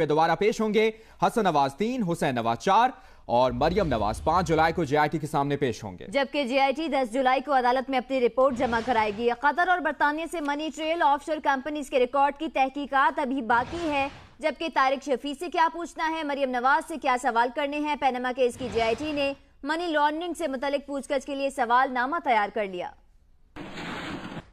पे दोबारा पेश होंगे। हसन नवाज 3, हुसैन नवाज 4 और मरियम नवाज 5 जुलाई को JIT के सामने पेश होंगे, जबकि JIT 10 जुलाई को अदालत में अपनी रिपोर्ट जमा कराएगी। कतर और बरतानिया से मनी ट्रेल ऑफशोर कंपनीज के रिकॉर्ड की तहकीकात अभी बाकी है, जबकि तारिक शफी से क्या पूछना है, मरियम नवाज से क्या सवाल करने हैं। पैनामा केस की JIT ने मनी लॉन्ड्रिंग से मुतल्लिक पूछताछ के लिए सवाल नामा तैयार कर लिया।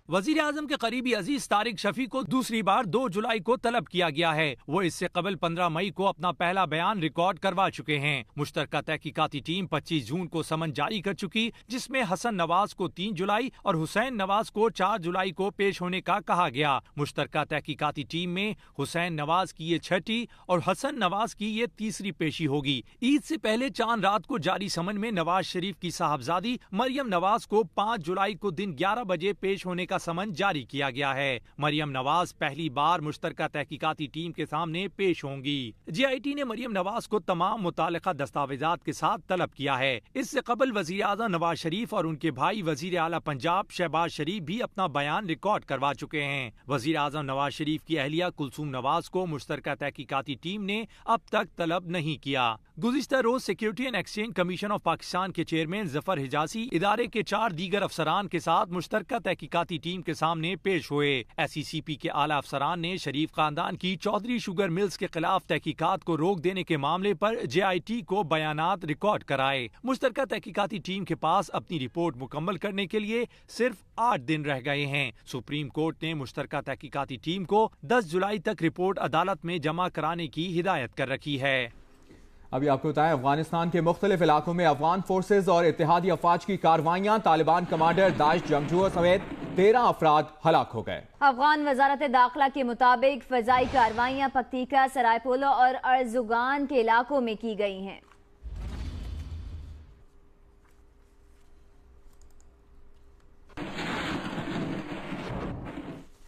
वजीर आजम के करीबी अजीज तारिक शफी को दूसरी बार 2 जुलाई को तलब किया गया है। वो इससे कबल 15 मई को अपना पहला बयान रिकॉर्ड करवा चुके हैं। मुश्तरका तहकीकाती टीम 25 जून को समन जारी कर चुकी, जिसमें हसन नवाज को 3 जुलाई और हुसैन नवाज को 4 जुलाई को पेश होने का कहा गया। मुश्तरका तहकीकाती टीम में हुसैन नवाज की ये 6ठी और हसन नवाज की ये 3री पेशी होगी। ईद से पहले चांद रात को जारी समन में नवाज शरीफ की साहबजादी मरियम नवाज को 5 जुलाई को दिन 11 बजे पेश होने का समन जारी किया गया है। मरियम नवाज पहली बार मुश्तरका तहकीकाती टीम के सामने पेश होंगी। JIT ने मरियम नवाज को तमाम मुतालिका दस्तावेजात के साथ तलब किया है। इससे कबल वजीर आज़म नवाज शरीफ और उनके भाई वजीर आला पंजाब शहबाज शरीफ भी अपना बयान रिकॉर्ड करवा चुके हैं। वजीर आज़म नवाज शरीफ की अहलिया कुलसूम नवाज को मुश्तरका तहकीकाती टीम ने अब तक तलब नहीं किया। गुज़िश्ता रोज security and exchange commission of Pakistan के चेयरमैन जफर हिजाजी इदारे के 4 दीगर अफसरान के साथ मुश्तरका तहकीकाती टीम के सामने पेश हुए। SECP के आला अफसरान ने शरीफ खानदान की चौधरी शुगर मिल्स के खिलाफ तहकीकात को रोक देने के मामले पर JIT को बयानात रिकॉर्ड कराए। मुश्तरका तहकीकाती टीम के पास अपनी रिपोर्ट मुकम्मल करने के लिए सिर्फ 8 दिन रह गए हैं। सुप्रीम कोर्ट ने मुश्तरका तहकीकाती टीम को 10 जुलाई तक रिपोर्ट अदालत में जमा कराने की हिदायत कर रखी है। अभी आपको बताएं, अफगानिस्तान के मुख्तलिफ इलाकों में अफगान फोर्सेज और इत्तेहादी अफवाज की कार्रवाइयां, तालिबान कमांडर, दाइश जंगजुओं समेत 13 अफराद हलाक हो गए। अफगान वजारत दाखिला के मुताबिक फजाई कार्रवाइयां पक्तिका, सरायपोलो और अर्जुगान के इलाकों में की गई हैं।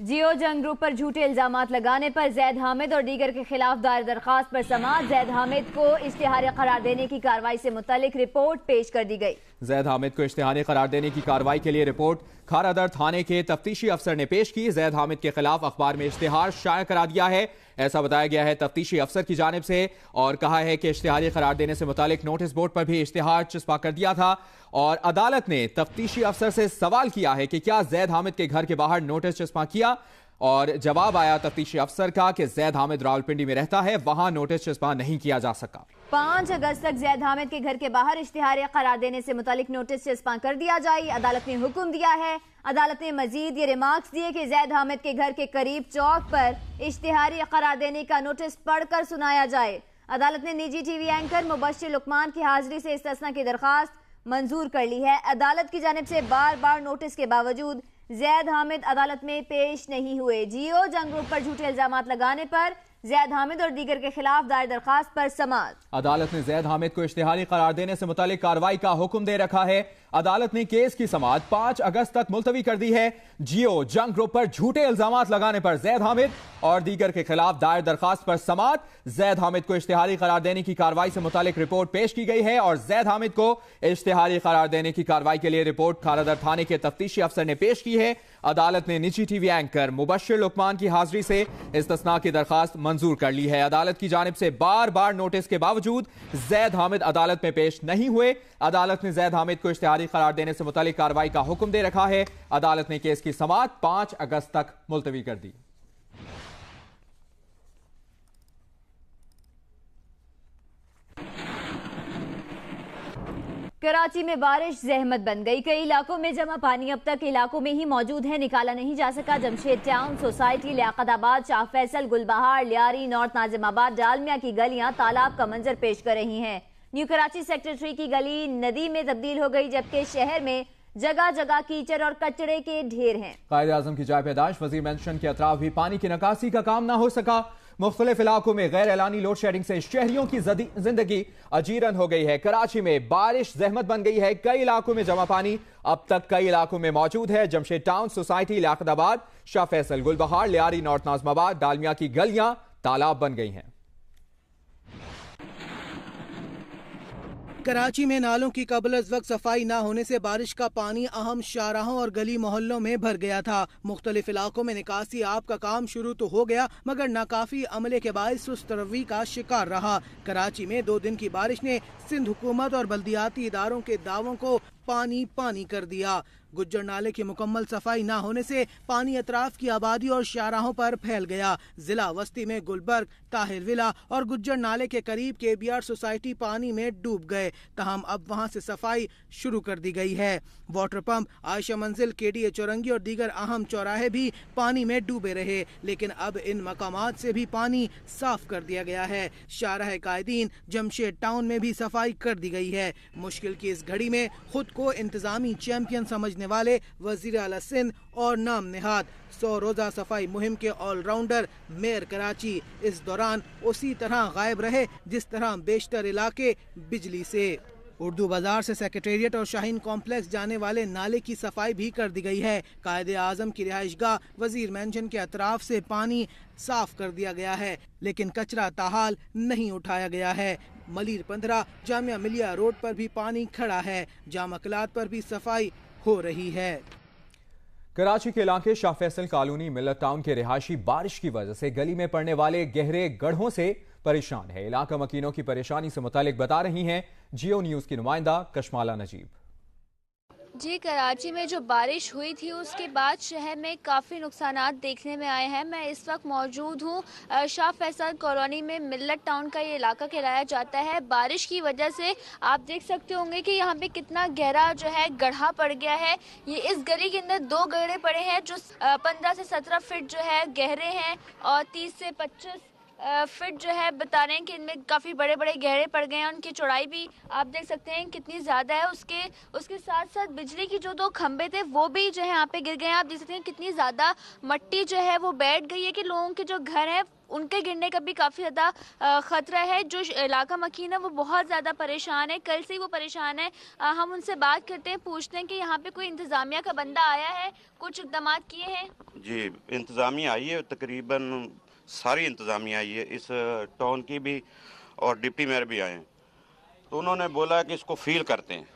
जियो जंग ग्रुप पर झूठे इल्जामात लगाने पर जैद हामिद और दीगर के खिलाफ दायर दरखास्त पर समाअत। जैद हामिद को इश्तिहारी करार देने की कार्रवाई से मुतालिक रिपोर्ट पेश कर दी गई। जैद हामिद को इश्तिहारी करार देने की कार्रवाई के लिए रिपोर्ट खारादर थाने के तफ्तीशी अफसर ने पेश की। जैद हामिद के खिलाफ अखबार में इश्तिहार शाया करा दिया है, ऐसा बताया गया है तफ्तीशी अफसर की जानिब से, और कहा है कि इश्तिहारी करार देने से मुतालिक नोटिस बोर्ड पर भी इश्तिहार चस्पा कर दिया था। और अदालत ने तफ्तीशी अफसर से सवाल किया है कि क्या जैद हामिद के घर के बाहर नोटिस चस्पा किया, और जवाब आया तफ्तीशी अफसर का कि जैद हामिद रावलपिंडी में रहता है, वहां नोटिस चस्पा नहीं किया जा सका। 5 अगस्त तक जैद हामिद के घर के बाहर इश्तिहार करार देने से मुतालिक नोटिस चस्पा कर दिया जाए, अदालत ने हुक्म दिया है। अदालत ने मजीद ये रिमार्क्स दिए कि जैद हामिद के घर के करीब चौक पर इश्तिहारी करार देने का नोटिस पढ़कर सुनाया जाए। अदालत ने निजी टीवी एंकर मुबश्शिर लुकमान की हाजिरी से इस्तिस्ना की दरखास्त मंजूर कर ली है। अदालत की जानिब से बार बार नोटिस के बावजूद जैद हामिद अदालत में पेश नहीं हुए। जियो जंग ग्रुप पर झूठे इल्जामात लगाने पर जैद हामिद और दीगर के खिलाफ दायर दरखास्त पर समाअत। अदालत ने जैद हामिद को इश्तिहारी करार देने से मुतालिक कार्रवाई का हुक्म दे रखा है। अदालत ने केस की समाअत 5 अगस्त तक मुलतवी कर दी है। जियो जंग ग्रुप पर झूठे इल्जामात लगाने पर जैद हामिद और दीगर के खिलाफ दायर दरखास्त पर समाअत। जैद हामिद को इश्तिहारी करार देने की कार्रवाई से मुतालिक रिपोर्ट पेश की गई है, और जैद हामिद को इश्तिहारी करार देने की कार्रवाई के लिए रिपोर्ट खारादर थाने के तफ्तीशी अफसर ने पेश की है। अदालत ने निजी टीवी एंकर मुबश्शिर लुकमान की हाजिरी से इस्तिस्ना की दरखास्त मंजूर कर ली है। अदालत की जानिब से बार बार नोटिस के बावजूद जैद हामिद अदालत में पेश नहीं हुए। अदालत ने जैद हामिद को इश्तिहारी करार देने से मुतालिक कार्रवाई का हुक्म दे रखा है। अदालत ने केस की समाअत 5 अगस्त तक मुलतवी कर दी। कराची में बारिश जहमत बन गई। कई इलाकों में जमा पानी अब तक इलाकों में ही मौजूद है, निकाला नहीं जा सका। Jamshed town society, Liaquatabad, Shah Faisal, Gulbahar, Lyari, north Nazimabad, Dalmia की गलियां तालाब का मंजर पेश कर रही हैं। न्यू कराची सेक्टर 3 की गली नदी में तब्दील हो गई, जबकि शहर में जगह जगह कीचड़ और कचरे के ढेर हैं। कायदे आजम की जाय पैदाश, वजीर मेंशन के अतराफ भी पानी की निकासी का काम न हो सका। मुख्तलिफ इलाकों में गैर एलानी लोड शेडिंग से शहरियों की जिंदगी अजीरन हो गई है। कराची में बारिश जहमत बन गई है। कई इलाकों में जमा पानी अब तक कई इलाकों में मौजूद है। Jamshed town society, Liaquatabad, Shah Faisal, Gulbahar, Lyari, north Nazimabad, Dalmia की गलियां तालाब बन गई हैं। कराची में नालों की कबल वक्त सफाई न होने से बारिश का पानी अहम शाहराहों और गली मोहल्लों में भर गया था। मुख्तलिफ इलाकों में निकासी आप का काम शुरू तो हो गया मगर नाकाफी अमले के बायस सुस्त रवि का शिकार रहा। कराची में 2 दिन की बारिश ने सिंध हुकूमत और बल्दियाती इदारों के दावों को पानी पानी कर दिया। गुज्जर नाले की मुकम्मल सफाई न होने से पानी अतराफ की आबादी और शाहराहों पर फैल गया। जिला वस्ती में गुलबर्ग, ताहिर विला और गुज्जर नाले के करीब KBR सोसाइटी पानी में डूब गए। तहम अब वहां से सफाई शुरू कर दी गई है। वाटर पंप, आयशा मंजिल, KDA चौरंगी और दीगर अहम चौराहे भी पानी में डूबे रहे, लेकिन अब इन मकामात से भी पानी साफ कर दिया गया है। शाहराह कायदीन, जमशेद टाउन में भी सफाई कर दी गई है। मुश्किल की इस घड़ी में खुद को इंतजामी चैंपियन समझने वाले वजीर आला सिंध और नाम निहाद 100 रोजा सफाई मुहिम के ऑलराउंडर मेयर कराची इस दौरान उसी तरह गायब रहे जिस तरह बेशतर इलाके बिजली से। उर्दू बाजार से सेक्रेटेरिएट और शाहीन कॉम्प्लेक्स जाने वाले नाले की सफाई भी कर दी गई है। कायदे आजम की रिहाइशगाह वजीर मेंशन के अतराफ से पानी साफ कर दिया गया है, लेकिन कचरा ताहाल नहीं उठाया गया है। मलिर 15 जामिया मिलिया रोड पर भी पानी खड़ा है। जामा कलात पर भी सफाई हो रही है। कराची के इलाके शाह फैसल कॉलोनी मिलत टाउन के रिहायशी बारिश की वजह से गली में पड़ने वाले गहरे गड्ढों से परेशान है। इलाका मकीनों की परेशानी से मुतालिक बता रही हैं जियो न्यूज की नुमाइंदा कशमाला नजीब। जी, कराची में जो बारिश हुई थी उसके बाद शहर में काफ़ी नुकसानात देखने में आए हैं। मैं इस वक्त मौजूद हूँ शाह फैसल कॉलोनी में। मिल्लत टाउन का ये इलाका कहलाया जाता है। बारिश की वजह से आप देख सकते होंगे कि यहाँ पे कितना गहरा जो है गड्ढा पड़ गया है। ये इस गली के अंदर 2 गड्ढे पड़े हैं जो 15 से 17 फीट जो है गहरे हैं और 30 से 25 फिट जो है बता रहे हैं कि इनमें काफ़ी बड़े बड़े गहरे पड़ गए हैं। उनकी चौड़ाई भी आप देख सकते हैं कितनी ज़्यादा है। उसके साथ साथ बिजली की जो 2 खंभे थे वो भी जो है यहाँ पे गिर गए हैं। आप देख सकते हैं कितनी ज़्यादा मट्टी जो है वो बैठ गई है कि लोगों के जो घर हैं उनके गिरने का भी काफ़ी ज़्यादा ख़तरा है। जो इलाका मकीन है वो बहुत ज़्यादा परेशान है, कल से ही वो परेशान है। हम उनसे बात करते हैं, पूछते हैं कि यहाँ पे कोई इंतज़ामिया का बंदा आया है, कुछ इक़दाम किए हैं। जी, इंतज़ामिया आई है, तकरीबन सारी इंतज़ामिया आई है, इस टाउन की भी और डिप्टी मेयर भी आए हैं, तो उन्होंने बोला कि इसको फील करते हैं।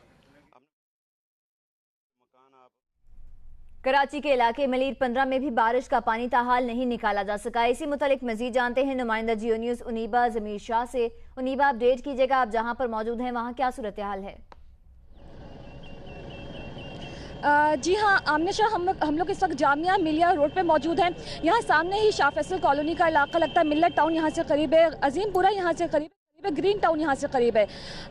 कराची के इलाके मलीर 15 में भी बारिश का पानी ताहाल नहीं निकाला जा सका। इसी मुतालिक मजीद जानते हैं नुमाइंदा जियो न्यूज उनीबा जमीर शाह से। उनीबा, अपडेट कीजिएगा, आप जहां पर मौजूद हैं वहां क्या सूरत हाल है? जी हाँ आमना शाह, हम लोग इस वक्त जामिया मिलिया रोड पे मौजूद हैं। यहाँ सामने ही शाह फैसल कॉलोनी का इलाका लगता है। मिल्लत टाउन यहाँ से करीब है, अजीमपुरा यहाँ से करीब है, ग्रीन टाउन यहाँ से करीब है।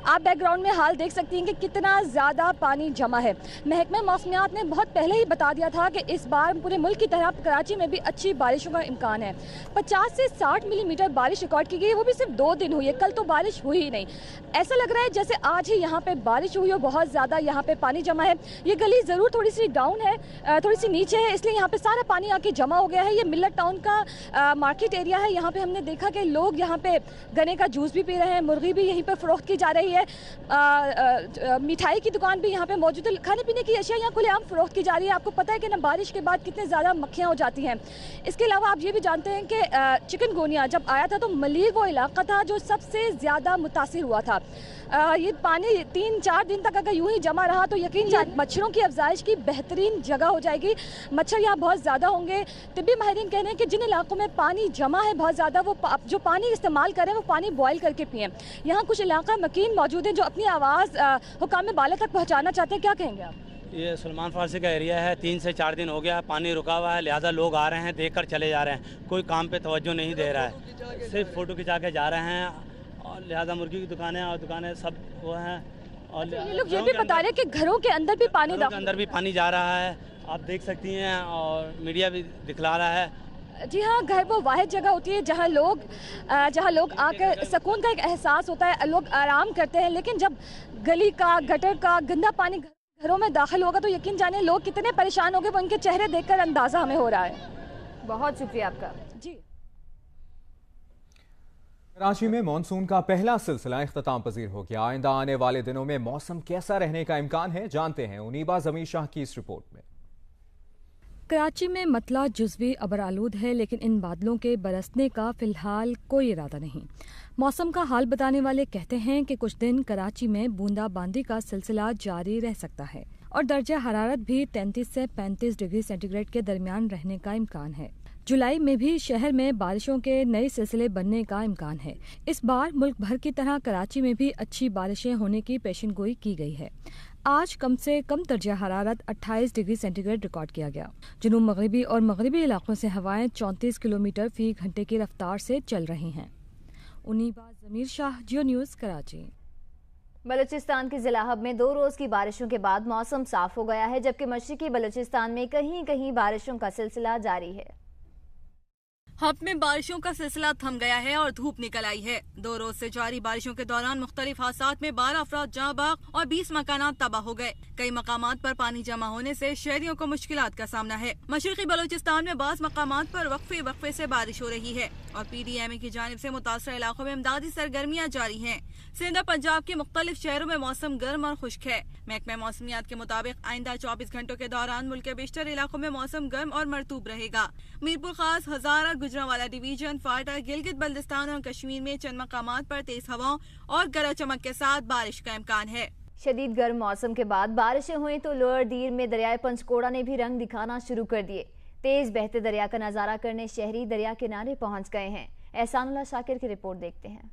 आप बैकग्राउंड में हाल देख सकती हैं कि कितना ज़्यादा पानी जमा है। महकमे मौसमियात ने बहुत पहले ही बता दिया था कि इस बार पूरे मुल्क की तरह कराची में भी अच्छी बारिशों का इम्कान है। 50 से 60 मिलीमीटर बारिश रिकॉर्ड की गई, वो भी सिर्फ 2 दिन हुई है, कल तो बारिश हुई ही नहीं। ऐसा लग रहा है जैसे आज ही यहाँ पे बारिश हुई हो, बहुत ज़्यादा यहाँ पे पानी जमा है। ये गली ज़रूर थोड़ी सी डाउन है, थोड़ी सी नीचे है, इसलिए यहाँ पे सारा पानी आके जमा हो गया है। ये मिल्लत टाउन का मार्केट एरिया है। यहाँ पे हमने देखा कि लोग यहाँ पे गन्ने का जूस भी पी रहे हैं, मुर्गी भी यहीं पर फरोख्त की जा रही है। मिठाई की दुकान भी यहाँ पे मौजूद है, खाने पीने की अशिया यहाँ खुलेआम फरोख्त की जा रही है। आपको पता है कि ना बारिश के बाद कितने ज़्यादा मक्खियाँ हो जाती हैं। इसके अलावा आप ये भी जानते हैं कि चिकनगुनिया जब आया था तो मलीर वो इलाका था जो सबसे ज़्यादा मुतासिर हुआ था। ये पानी 3-4 दिन तक अगर यूं ही जमा रहा तो यकीन मच्छरों की अफजाइश की बेहतरीन जगह हो जाएगी। मच्छर यहाँ बहुत ज़्यादा होंगे। तिब्बी माहिरीन कह रहे हैं कि जिन इलाकों में पानी जमा है बहुत ज़्यादा, वो जो पानी इस्तेमाल करें वो पानी बॉयल करके पिएँ। यहाँ कुछ इलाका मकीन मौजूद हैं जो अपनी आवाज़ हुकाम बाला तक पहुँचाना चाहते हैं। क्या कहेंगे आप? ये सलमान फारसी का एरिया है, 3 से 4 दिन हो गया पानी रुका हुआ है, लिहाजा लोग आ रहे हैं, देखकर चले जा रहे हैं, कोई काम पे तवज्जो नहीं दे रहा है, सिर्फ फ़ोटो खिंचा के जा रहे हैं। और लिहाजा मुर्गी की दुकानें और दुकानें सब वो हैं। और ये लोग ये भी बता रहे हैं कि घरों के अंदर भी पानी जा रहा है, आप देख सकती हैं, और मीडिया भी दिखला रहा है। जी हाँ, घर वो वाहिद जगह होती है जहाँ लोग आकर सुकून का एक एहसास होता है, लोग आराम करते हैं। लेकिन जब गली का गटर का गंदा पानी घरों में दाखिल होगा तो यकीन जाने लोग कितने परेशान होंगे, वो उनके चेहरे देखकर अंदाजा हमें हो रहा है। बहुत शुक्रिया आपका। जी, कराची में मॉनसून का पहला सिलसिला इख्तिताम पजीर हो गया। आइंदा आने वाले दिनों में मौसम कैसा रहने का इम्कान है, जानते हैं उनीबा जमीर शाह की इस रिपोर्ट में। کراچی میں مطلع جزوی ابرآلود ہے، لیکن ان بادلوں کے برسنے کا فی الحال کوئی ارادہ نہیں۔ موسم کا حال بتانے والے کہتے ہیں کہ کچھ دن کراچی میں بوندا باندی کا سلسلہ جاری رہ سکتا ہے اور درجہ حرارت بھی 33 سے 35 ڈگری سینٹی گریڈ کے درمیان رہنے کا امکان ہے۔ جولائی میں بھی شہر میں بارشوں کے نئے سلسلے بننے کا امکان ہے۔ اس بار ملک بھر کی طرح کراچی میں بھی اچھی بارشیں ہونے کی پیشن گوئی کی گئی ہے۔ آج کم سے کم درجہ حرارت 28 ڈگری سینٹی گریڈ ریکارڈ کیا گیا۔ جنوب مغربی اور مغربی علاقوں سے ہوائیں 34 کلومیٹر فی گھنٹے کی رفتار سے چل رہی ہیں۔ انیبا ضمیر شاہ، جیو نیوز، کراچی۔ بلوچستان کے ضلع ہب میں 2 روز کی بارشوں کے بعد موسم صاف ہو گیا ہے، جبکہ مشرقی بلوچستان میں کہیں کہیں بارشوں کا سلسلہ جاری ہے۔ ہب میں بارشوں کا سلسلہ تھم گیا ہے اور دھوپ نکل آئی ہے۔ 2 روز سے جاری بارشوں کے دوران مختلف حادثات میں 12 افراد جاں بحق اور 20 مکانات تباہ ہو گئے۔ کئی مقامات پر پانی جمع ہونے سے شہریوں کو مشکلات کا سامنا ہے۔ مشرقی بلوچستان میں بعض مقامات پر وقفے سے بارش ہو رہی ہے اور پی ڈی ایم اے کی جانب سے متاثرہ علاقوں میں امدادی سرگرمیاں جاری ہیں۔ سندھ اور پنجاب کے مختلف شہروں میں موسم گرم اور خشک ہے۔ محکمہ موسمیات کے مطابق آئندہ 24 گھنٹوں کے دوران ملک کے بیشتر علاقوں میں موسم گرم اور مرطوب رہے گا۔ میرپور خاص، ہزارہ، گجرانوالہ ڈویژن، فاٹا، گلگت بلتستان اور کشمیر میں چند مقامات پر تیز ہواؤں اور گرج چمک کے ساتھ بارش کا امکان ہے۔ شدید گرم موسم کے بعد بارشیں ہوئیں تو لوئر دیر میں دریائے پنچکوڑا نے بھی رنگ دکھانا شروع کر دیے۔ تیز بہتے دریا کا نظارہ کرنے شہری دریا کنارے پہنچ گئے ہیں۔ احسان اللہ شاکر کی رپورٹ دیکھتے ہیں۔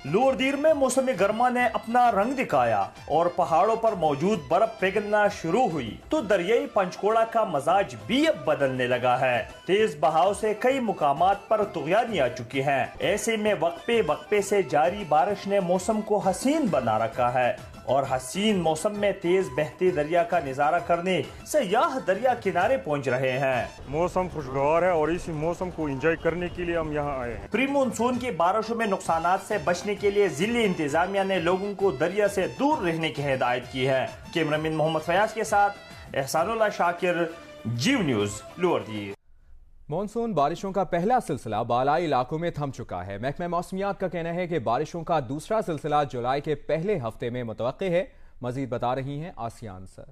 لوئر دیر میں موسم گرما نے اپنا رنگ دکھایا اور پہاڑوں پر موجود برف پگھلنا شروع ہوئی تو دریائی پنچکوڑا کا مزاج بھی اب بدلنے لگا ہے۔ تیز بہاؤ سے کئی مقامات پر طغیانی آ چکی ہیں۔ ایسے میں وقفے سے جاری بارش نے موسم کو حسین بنا رکھا ہے اور حسین موسم میں تیز بہتے دریا کا نظارہ کرنے سیاح دریا کنارے پہنچ رہے ہیں۔ موسم خوشگوار ہے اور اسی موسم کو انجوائے کرنے کے لیے ہم یہاں آئے ہیں۔ پری مونسون کی بارشوں میں نقصانات سے بچنے کے لیے ضلعی انتظامیہ نے لوگوں کو دریا سے دور رہنے کی ہدایت کی ہے۔ کیمرامین محمد فیاض کے ساتھ احسان اللہ شاکر، جیو نیوز، لوئر دیر۔ مونسون بارشوں کا پہلا سلسلہ بالائی علاقوں میں تھم چکا ہے۔ محکمہ موسمیات کا کہنا ہے کہ بارشوں کا دوسرا سلسلہ جولائی کے پہلے ہفتے میں متوقع ہے۔ مزید بتا رہی ہیں آسیان سر۔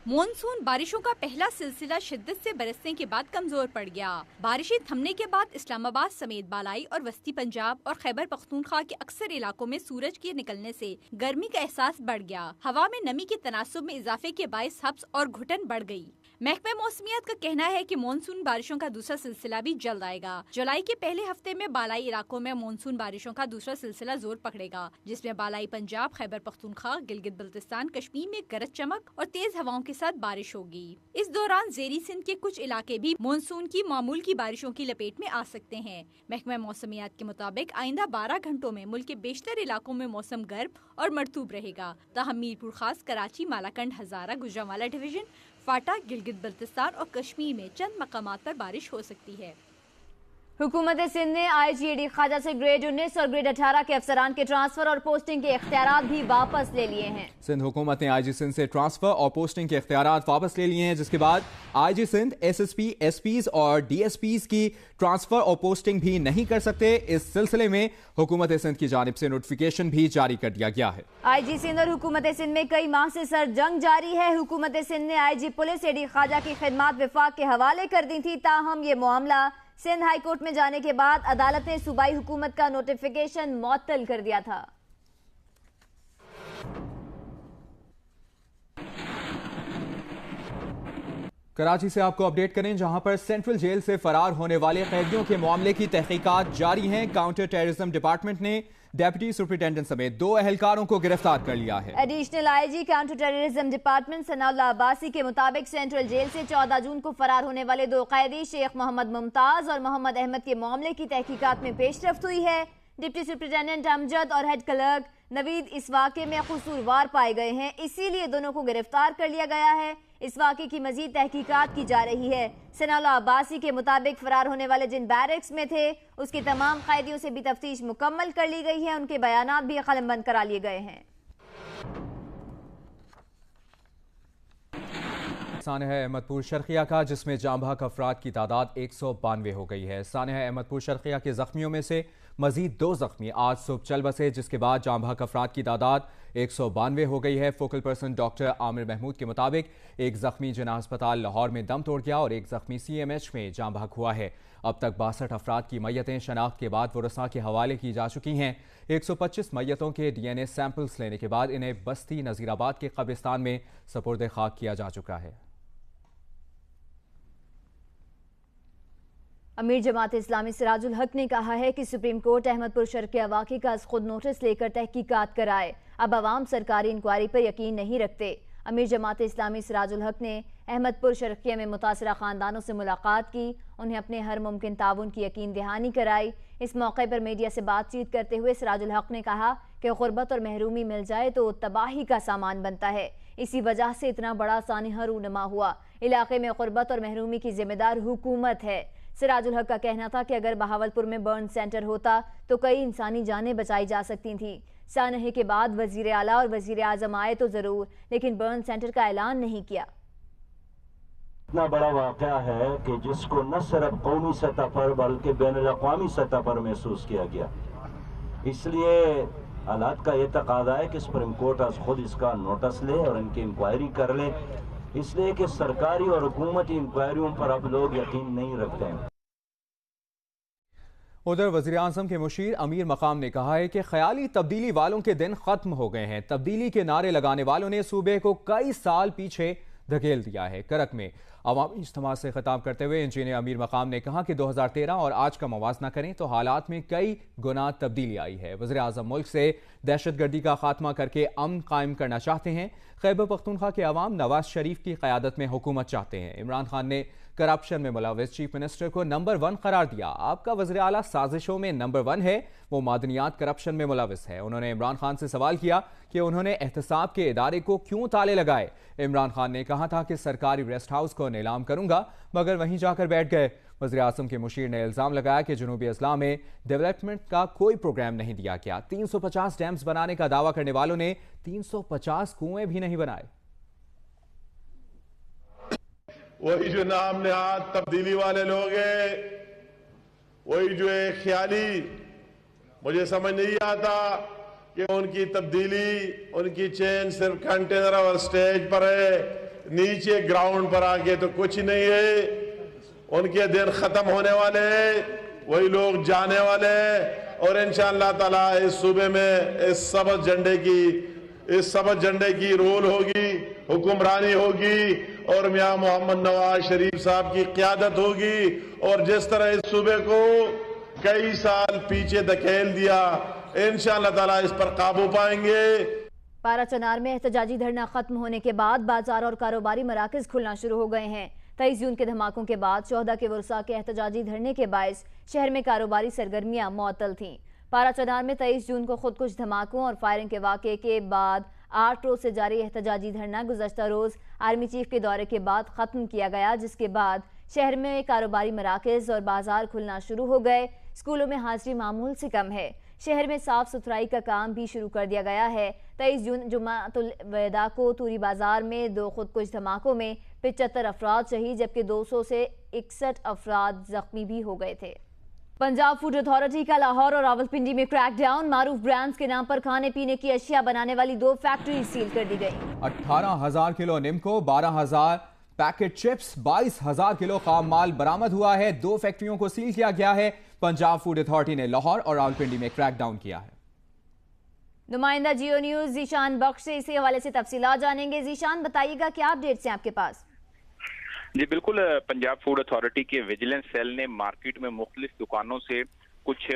مونسون بارشوں کا پہلا سلسلہ شدت سے برسنے کے بعد کمزور پڑ گیا۔ بارشیں تھمنے کے بعد اسلام آباد سمیت بالائی اور وسطی پنجاب اور خیبر پختونخوا کے اکثر علاقوں میں سورج کے نکلنے سے گرمی کا احساس بڑھ گیا۔ ہوا میں نمی کے تناسب میں اضافے کے باعث ہبس اور گھٹن بڑھ گئی۔ محکمہ موسمیات کا کہنا ہے کہ مونسون بارشوں کا دوسرا سلسلہ بھی جلد آئے گا۔ جولائی کے پہلے ہفتے میں بالائی علاقوں میں مونسون بارشوں کا دوسرا سلسلہ زور پکڑے گا، جس میں بالائی پنجاب، خیبر پختونخوا، گلگت بلتستان، کشمیر میں گرج چمک اور تیز ہواؤں کے ساتھ بارش ہوگی۔ اس دوران زیری سندھ کے کچھ علاقے بھی مونسون کی معمول کی بارشوں کی لپیٹ میں آ سکتے ہیں۔ محکمہ موسمیات کے مطابق آئندہ 12 گھنٹوں میں ملک کے بیشتر علاقوں میں موسم گرم اور مرطوب رہے گا، تاہم میرپور خاص، کراچی، مالاکنڈ، ہزارہ، گجرانوالہ ڈویژن، فاٹا، گلگت بلتستان اور کشمیر میں چند مقامات پر بارش ہو سکتی ہے۔ حکومت سندھ نے آئی جی اے ڈی خواجہ سے گریڈ 19 اور گریڈ 18 کے افسران کے ٹرانسفر اور پوسٹنگ کے اختیارات بھی واپس لے لیے ہیں۔ سندھ حکومت نے آئی جی سندھ سے ٹرانسفر اور پوسٹنگ کے اختیارات واپس لے لیے ہیں، جس کے بعد I G Sindh S S P, S Ps اور ڈی ایس پیز کی ٹرانسفر اور پوسٹنگ بھی نہیں کر سکتے۔ اس سلسلے میں حکومت سندھ کی جانب سے نوٹیفیکیشن بھی جاری کر دیا گیا ہے۔ آئی جی سندھ اور حکومت سندھ میں کئی ماہ سے سر جنگ جاری ہے۔ حکومت سندھ نے آئی جی پولیس اے ڈی خواجہ کی خدمات وفاق کے حوالے کر دی تھی، تاہم یہ معاملہ سندھ ہائی کورٹ میں جانے کے بعد عدالت نے صوبائی حکومت کا نوٹیفیکیشن معطل کر دیا تھا۔ کراچی سے آپ کو اپڈیٹ کریں، جہاں پر سینٹرل جیل سے فرار ہونے والے قیدیوں کے معاملے کی تحقیقات جاری ہیں۔ کاؤنٹر ٹیررزم ڈپارٹمنٹ نے ڈیپٹی سپرنٹینڈنٹ سمیت 2 اہلکاروں کو گرفتار کر لیا ہے۔ Additional I G counter terrorism department Sanaullah Abbasi کے مطابق سینٹرل جیل سے 14 جون کو فرار ہونے والے 2 قیدی شیخ محمد ممتاز اور محمد احمد کے معاملے کی تحقیقات میں پیش رفت ہوئی ہے۔ ڈپٹی سپرنٹینڈنٹ امجد اور ہیڈ کلرک نوید اس واقعے میں قصوروار پائے گئے ہیں، اسی لیے دونوں کو گرفتار کر لیا گیا ہے۔ اس واقعے کی مزید تحقیقات کی جا رہی ہے۔ ثناء اللہ عباسی کے مطابق فرار ہونے والے جن بیرکس میں تھے، اس کے تمام قیدیوں سے بھی تفتیش مکمل کر لی گئی ہے، ان کے بیانات بھی قلم بند کرا لیے گئے ہیں۔ سانحہ احمد پور شرقیہ کا، جس میں جاں بحق افراد کی تعداد 192 ہو گئی ہے۔ سانحہ احمد پور شرقیہ کے زخمیوں میں سے मजीद 2 जख्मी आज सुबह चल बसे, जिसके बाद जाँ बहक अफराद की तादाद 192 हो गई है। Focal person doctor Aamir Mahmood के मुताबिक एक जख्मी जिना अस्पताल लाहौर में दम तोड़ गया और एक जख्मी CMH में जाँ बहक हुआ है। अब तक 62 अफराद की मैयतें शनाख्त के बाद वरसा के हवाले की जा चुकी हैं। 125 मैयतों के DNA सैंपल्स लेने के बाद इन्हें बस्ती नजीराबाद के कब्रिस्तान में सपुर्द खाक किया जा चुका है। अमीर जमात इस्लामी सिराजुल हक ने कहा है कि सुप्रीम कोर्ट अहमदपुर शर्किया वाक़े का खुद नोटिस लेकर तहकीकात कराए। अब अवाम सरकारी इंक्वायरी पर यकीन नहीं रखते। अमीर जमात इस्लामी सिराजुल हक ने अहमदपुर शर्किया में मुतासरा ख़ानदानों से मुलाकात की, उन्हें अपने हर मुमकिन ताउन की यकीन दहानी कराई। इस मौके पर मीडिया से बातचीत करते हुए सिराजुल हक ने कहा कि गुर्बत और महरूमी मिल जाए तो तबाही का सामान बनता है, इसी वजह से इतना बड़ा सानहा रूनमा हुआ। इलाके में गुर्बत और महरूमी की जिम्मेदार हुकूमत है। सिराजुल हक का कहना था कि अगर बहावलपुर में बर्न सेंटर होता तो कई इंसानी जानें बचाई जा सकती थीं। सानहे के बाद वजीर आला और वजीर आजम आए तो जरूर, लेकिन बर्न सेंटर का ऐलान नहीं किया। इतना बड़ा वाक़या है कि जिसको न सिर्फ कौमी सतह पर बल्कि बैनुल-अक़वामी सतह पर महसूस किया गया। इसलिए हालात का ये तकाज़ा है कि सुप्रीम कोर्ट आज खुद इसका नोटिस ले और इनकी इंक्वायरी कर ले, इसलिए कि सरकारी और हुकूमती इंक्वायरियों पर अब लोग यकीन नहीं रखते हैं। उधर वज़ीर आज़म के मुशीर अमीर मकाम ने कहा है कि ख्याली तब्दीली वालों के दिन खत्म हो गए हैं। तब्दीली के नारे लगाने वालों ने सूबे को कई साल पीछे धकेल दिया है। करक में अवामी इज्तिमा से खिताब करते हुए इंजीनियर अमीर मकाम ने कहा कि 2013 और आज का मवाजना करें तो हालात में कई गुना तब्दीली आई है। वज़ीर आज़म मुल्क से दहशतगर्दी का खात्मा करके अमन कायम करना चाहते हैं। खैबर पख्तूनख्वा के अवाम नवाज शरीफ की क़यादत में हुकूमत चाहते हैं। इमरान खान ने करप्शन में मुलव्वस चीफ मिनिस्टर को नंबर 1 करार दिया। आपका वज़ीर आला साजिशों में नंबर 1 है, वो मादनियात करप्शन में मुलव्वस है। उन्होंने इमरान खान से सवाल किया कि उन्होंने एहतसाब के इदारे को क्यों ताले लगाए। इमरान खान ने कहा था कि सरकारी रेस्ट हाउस को नीलाम करूंगा, मगर वहीं जाकर बैठ गए। वज़ीर आज़म के मुशीर ने इल्ज़ाम लगाया कि जनूबी अज़ला में डेवलपमेंट का कोई प्रोग्राम नहीं दिया गया। 350 डैम्स बनाने का दावा करने वालों ने 350 कुएं भी नहीं बनाए। वही जो नाम नहाद तब्दीली वाले लोग हैं, वही जो एक ख्याली, मुझे समझ नहीं आता कि उनकी तब्दीली, उनकी चेन सिर्फ कंटेनर और स्टेज पर है, नीचे ग्राउंड पर आके तो कुछ नहीं है। उनके दिन खत्म होने वाले हैं, वही लोग जाने वाले हैं और इंशाअल्लाह ताला इस सूबे में इस सबज झंडे की रोल होगी, हुक्मरानी होगी और मियां मोहम्मद नवाज शरीफ साहब की क़यादत होगी। और जिस तरह इस सूबे को कई साल पीछे धकेल दिया, इंशाअल्लाह ताला इस पर काबू पाएंगे। पारा चनार में एहतजाजी धरना खत्म होने के बाद बाजार और कारोबारी मराकज खुलना शुरू हो गए हैं। 23 जून के धमाकों के बाद 14 के वरसा के एहतजाजी धरने के बायस शहर में कारोबारी सरगर्मियां मुअत्तल थीं। पारा चनार में 23 जून को खुदकुश धमाकों और फायरिंग के वाक़े के बाद 8 रोज से जारी एहतजाजी धरना गुज़श्ता रोज आर्मी चीफ के दौरे के बाद खत्म किया गया, जिसके बाद शहर में कारोबारी मराकज और बाजार खुलना शुरू हो गए। स्कूलों में हाजिरी मामूल से कम है। शहर में साफ सुथराई का काम भी शुरू कर दिया गया है। 23 जून जुमातुल वेदा को तूरी बाजार में 2 खुदकुश धमाकों में 75 अफराद शहीद, जबकि 200 से 61 अफराद जख्मी भी हो गए थे। पंजाब फूड अथॉरिटी का लाहौर और रावलपिंडी में क्रैकडाउन। मारूफ ब्रांड्स के नाम पर खाने पीने की अशिया बनाने वाली 2 फैक्ट्री सील कर दी गई। 18,000 kilo nimko, 12,000 packet chips, 22,000 kilo खाम माल बरामद हुआ है। 2 फैक्ट्रियों को सील किया गया है। पंजाब फूड अथॉरिटी ने लाहौर और रावलपिंडी में क्रैकडाउन किया है। नुमाइंदा जियो न्यूज जीशान बख्श से इसी हवाले से तफसीलात जानेंगे। जीशान, बताइएगा क्या अपडेट्स हैं आपके पास? जी बिल्कुल, पंजाब फूड अथॉरिटी के विजिलेंस सेल ने मार्केट में मुख्तलिफ दुकानों से कुछ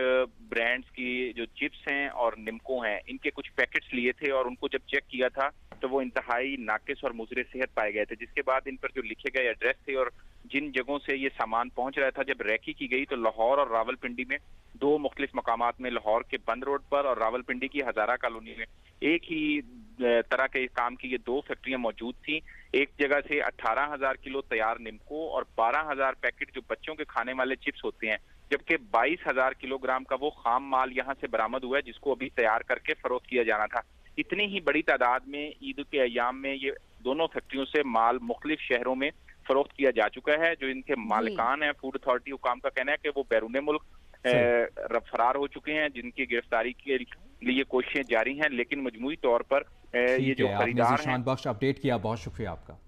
ब्रांड्स की जो चिप्स हैं और निम्को हैं, इनके कुछ पैकेट्स लिए थे और उनको जब चेक किया था तो वो इंतहाई नाकिस और मुज़र सेहत पाए गए थे। जिसके बाद इन पर जो लिखे गए एड्रेस थे और जिन जगहों से ये सामान पहुंच रहा था, जब रैकी की गई तो लाहौर और रावलपिंडी में 2 मुख्तलिफ मकामात में, लाहौर के बंद रोड पर और रावलपिंडी की हजारा कॉलोनी में एक ही तरह के काम की ये 2 फैक्ट्रियां मौजूद थी। एक जगह से 18,000 किलो तैयार निम्को और 12,000 पैकेट जो बच्चों के खाने वाले चिप्स होते हैं, जबकि 22,000 किलोग्राम का वो खाम माल यहाँ से बरामद हुआ है, जिसको अभी तैयार करके फरोख्त किया जाना था। इतनी ही बड़ी तादाद में ईद के अयाम में ये दोनों फैक्ट्रियों से माल मुख्तलिफ शहरों में फरोख्त किया जा चुका है। जो इनके मालिकान है, फूड अथॉरिटी हुकाम का कहना है कि वो बैरून मुल्क फरार हो चुके हैं, जिनकी गिरफ्तारी के लिए कोशिशें जारी हैं, लेकिन मजमूई तौर पर ये जो खरीदार हैं। बख्श अपडेट किया, बहुत शुक्रिया आपका।